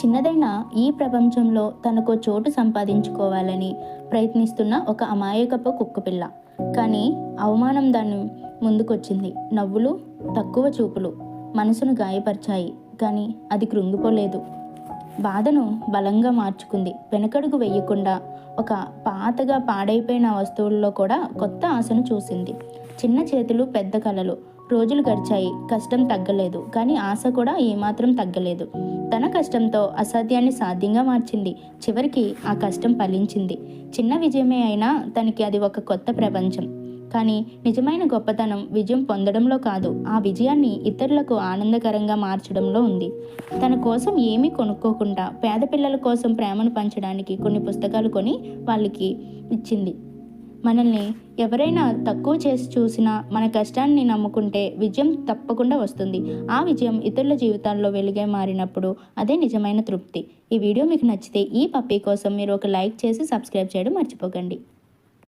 చిన్నదైన ఈ ప్రపంచంలో తనకో చోటు సంపాదించుకోవాలని ప్రయత్నిస్తున్న ఒక అమాయకపు కుక్కపిల్ల. కానీ అవమానం దాన్ని ముందుకొచ్చింది. నవ్వులు, తక్కువ చూపులు మనసును గాయపరిచాయి. కానీ అది కృంగిపోలేదు. బాధను బలంగా మార్చుకుంది. వెనకడుగు వెయ్యకుండా ఒక పాతగా పాడైపోయిన వస్తువుల్లో కూడా కొత్త ఆశను చూసింది. చిన్న చేతులు, పెద్ద కలలు. రోజులు గడిచాయి. కష్టం తగ్గలేదు, కానీ ఆశ కూడా ఏమాత్రం తగ్గలేదు. తన కష్టంతో అసాధ్యాన్ని సాధ్యంగా మార్చింది. చివరికి ఆ కష్టం ఫలించింది. చిన్న విజయమే అయినా తనకి అది ఒక కొత్త ప్రపంచం. కానీ నిజమైన గొప్పతనం విజయం పొందడంలో కాదు, ఆ విజయాన్ని ఇతరులకు ఆనందకరంగా మార్చడంలో ఉంది. తన కోసం ఏమీ కొనుక్కోకుండా పేద పిల్లల కోసం ప్రేమను పంచడానికి కొన్ని పుస్తకాలు కొని వాళ్ళకి ఇచ్చింది. మనల్ని ఎవరైనా తక్కువ చేసి చూసినా మన కష్టాన్ని నమ్ముకుంటే విజయం తప్పకుండా వస్తుంది. ఆ విజయం ఇతరుల జీవితాల్లో వెలుగే మారినప్పుడు అదే నిజమైన తృప్తి. ఈ వీడియో మీకు నచ్చితే ఈ పప్పీ కోసం మీరు ఒక లైక్ చేసి సబ్స్క్రైబ్ చేయడం మర్చిపోకండి.